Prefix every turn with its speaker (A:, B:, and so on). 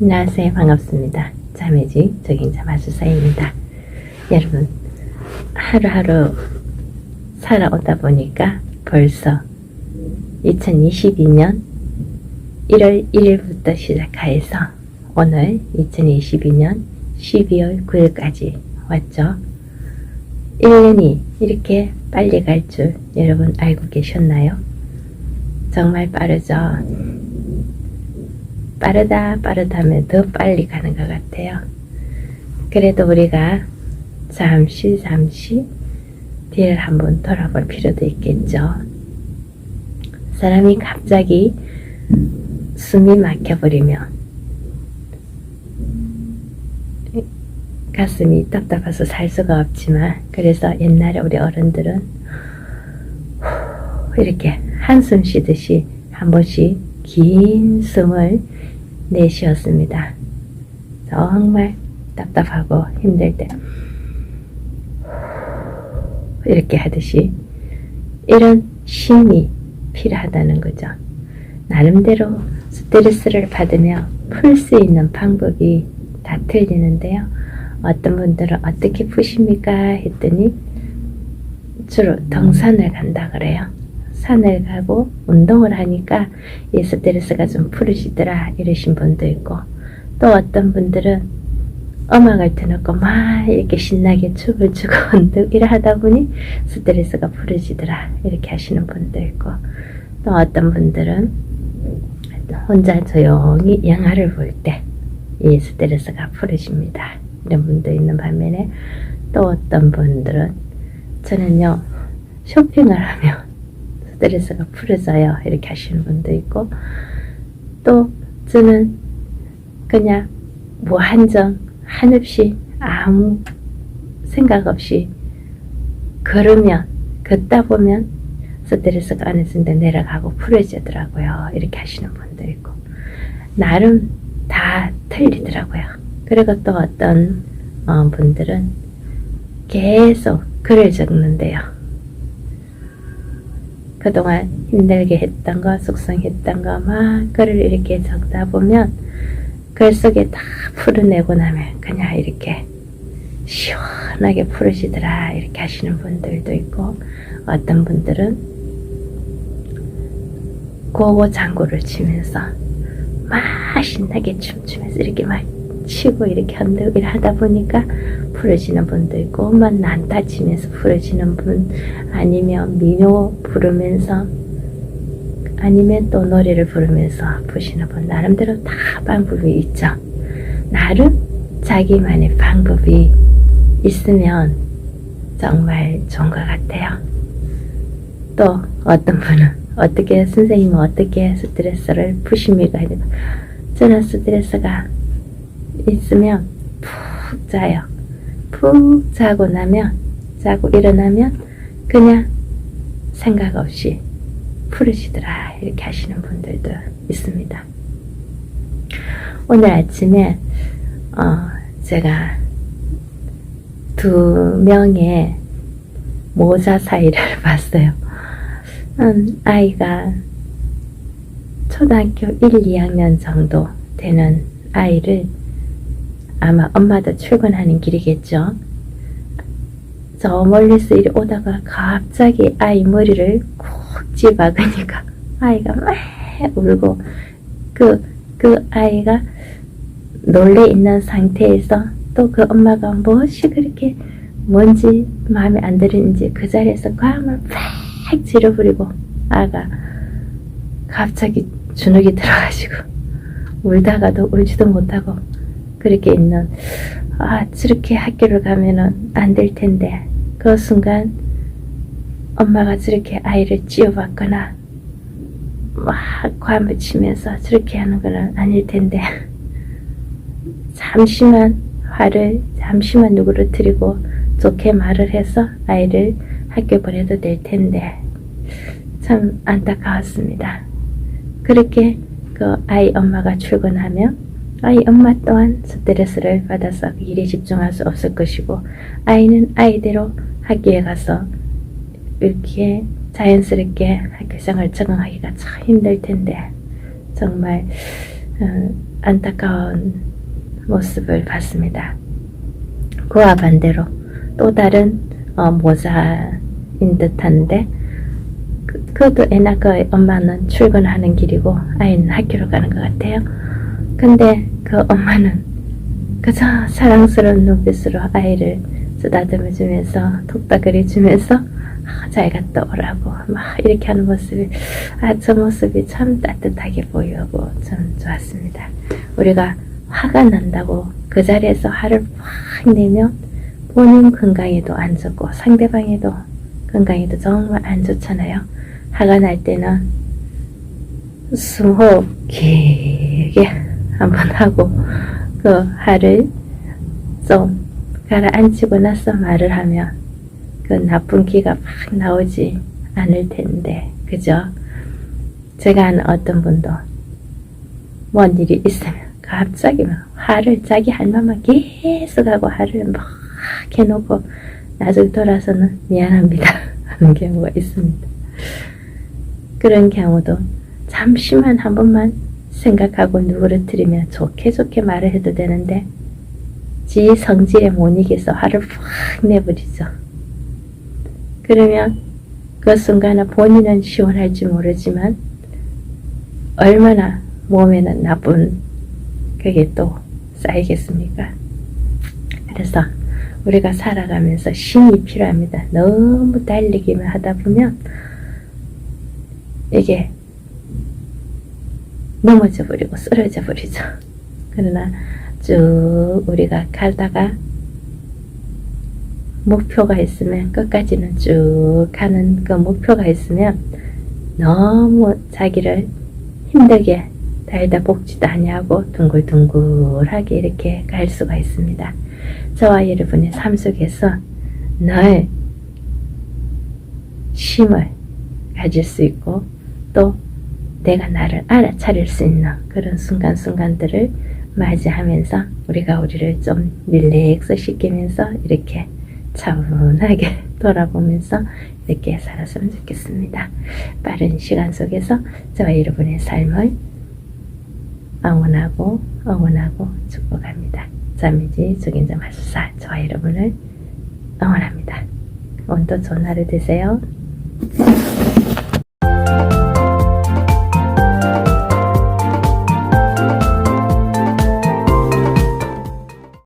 A: 안녕하세요. 반갑습니다. 자매직 적임자 마술사입니다. 여러분, 하루하루 살아오다 보니까 벌써 2022년 1월 1일부터 시작해서 오늘 2022년 12월 9일까지 왔죠. 1년이 이렇게 빨리 갈 줄 여러분 알고 계셨나요? 정말 빠르죠. 빠르다면 더 빨리 가는 것 같아요. 그래도 우리가 잠시 뒤를 한번 돌아볼 필요도 있겠죠. 사람이 갑자기 숨이 막혀버리면 가슴이 답답해서 살 수가 없지만, 그래서 옛날에 우리 어른들은 이렇게 한숨 쉬듯이 한 번씩 긴 숨을 내쉬었습니다. 정말 답답하고 힘들 때 이렇게 하듯이 이런 쉼이 필요하다는 거죠. 나름대로 스트레스를 받으며 풀 수 있는 방법이 다 틀리는데요. 어떤 분들은 어떻게 푸십니까? 했더니 주로 등산을 간다 그래요. 산을 가고 운동을 하니까 이 스트레스가 좀 풀으시더라 이러신 분도 있고, 또 어떤 분들은 음악을 틀어놓고 막 이렇게 신나게 춤을 추고 운동을 하다 보니 스트레스가 풀어지더라 이렇게 하시는 분도 있고, 또 어떤 분들은 혼자 조용히 영화를 볼 때 이 스트레스가 풀어집니다 이런 분도 있는 반면에, 또 어떤 분들은 저는요 쇼핑을 하면 스트레스가 풀어져요 이렇게 하시는 분도 있고, 또 저는 그냥 한없이 아무 생각 없이 걷다 보면 스트레스가 어느 정도 내려가고 풀어지더라고요 이렇게 하시는 분도 있고, 나름 다 틀리더라고요. 그리고 또 어떤 분들은 계속 글을 적는데요. 그동안 힘들게 했던 거, 속상했던 거 막 글을 이렇게 적다 보면 글 속에 다 풀어내고 나면 그냥 이렇게 시원하게 풀어지더라 이렇게 하시는 분들도 있고, 어떤 분들은 고고장구를 치면서 막 신나게 춤추면서 이렇게 막 치고 이렇게 흔들고 하다 보니까 풀어지는 분도 있고, 막 난타 치면서 풀어지는 분, 아니면 민요 부르면서, 아니면 또 노래를 부르면서 푸시는 분, 나름대로 다 방법이 있죠. 나름 자기만의 방법이 있으면 정말 좋은 것 같아요. 또 어떤 분은 선생님은 어떻게 스트레스를 푸십니까? 저는 스트레스가 있으면 푹 자요. 푹 자고 일어나면 그냥 생각 없이 풀으시더라 이렇게 하시는 분들도 있습니다. 오늘 아침에 제가 2명의 모자 사이를 봤어요. 아이가 초등학교 1, 2학년 정도 되는 아이를, 아마 엄마도 출근하는 길이겠죠. 저 멀리서 이리 오다가 갑자기 아이 머리를 콕 집어박으니까 아이가 막 울고, 그 아이가 놀래 있는 상태에서 또 그 엄마가 무엇이 그렇게 뭔지 마음에 안 들었는지 그 자리에서 뺨을 팍 찌르버리고 아가 갑자기 주눅이 들어가지고 울다가도 울지도 못하고 그렇게 있는, 저렇게 학교를 가면은 안 될 텐데, 그 순간 엄마가 저렇게 아이를 찌어봤거나 막 뺨을 치면서 저렇게 하는 건 아닐 텐데, 잠시만 누그러뜨리고 좋게 말을 해서 아이를 학교 보내도 될 텐데, 참 안타까웠습니다. 그렇게 그 아이 엄마가 출근하면 아이 엄마 또한 스트레스를 받아서 일에 집중할 수 없을 것이고, 아이는 아이대로 학교에 가서 이렇게 자연스럽게 학교생활 적응하기가 참 힘들 텐데, 정말 안타까운 모습을 봤습니다. 그와 반대로 또 다른 모자인 듯한데 그것도 애나가 엄마는 출근하는 길이고 아이는 학교로 가는 것 같아요. 근데 그 엄마는 그저 사랑스러운 눈빛으로 아이를 쓰다듬어 주면서 톡닥거리 주면서 잘 갔다 오라고 막 이렇게 하는 모습이 저 모습이 참 따뜻하게 보이고 참 좋았습니다. 우리가 화가 난다고 그 자리에서 화를 확 내면 본인 건강에도 안 좋고 상대방에도 건강에도 정말 안 좋잖아요. 화가 날 때는 숨호흡 길게 한번 하고 그 화를 좀 가라앉히고 나서 말을 하면 그 나쁜 기가 막 나오지 않을 텐데, 그죠? 제가 아는 어떤 분도 뭔 일이 있으면 갑자기 막 화를 자기 할 말만 계속 하고 화를 막 해놓고 나중에 돌아서는 미안합니다 하는 경우가 있습니다. 그런 경우도 잠시만 한 번만 생각하고 누그러뜨리면 좋게 말을 해도 되는데 지 성질에 못 이겨서 화를 확 내버리죠. 그러면 그 순간은 본인은 시원할지 모르지만 얼마나 몸에는 나쁜 그게 또 쌓이겠습니까? 그래서 우리가 살아가면서 힘이 필요합니다. 너무 달리기만 하다 보면 이게 넘어져 버리고 쓰러져 버리죠. 그러나 쭉 우리가 가다가 목표가 있으면 끝까지는 쭉 가는 그 목표가 있으면 너무 자기를 힘들게 달다 볶지도 아니하고 둥글둥글하게 이렇게 갈 수가 있습니다. 저와 여러분의 삶 속에서 늘 힘을 가질 수 있고 또 내가 나를 알아차릴 수 있는 그런 순간순간들을 맞이하면서 우리가 우리를 좀 릴렉스 시키면서 이렇게 차분하게 돌아보면서 이렇게 살았으면 좋겠습니다. 빠른 시간 속에서 저와 여러분의 삶을 응원하고 축복합니다. 자매지 주긴점 하수사 저와 여러분을 응원합니다. 오늘도 좋은 하루 되세요.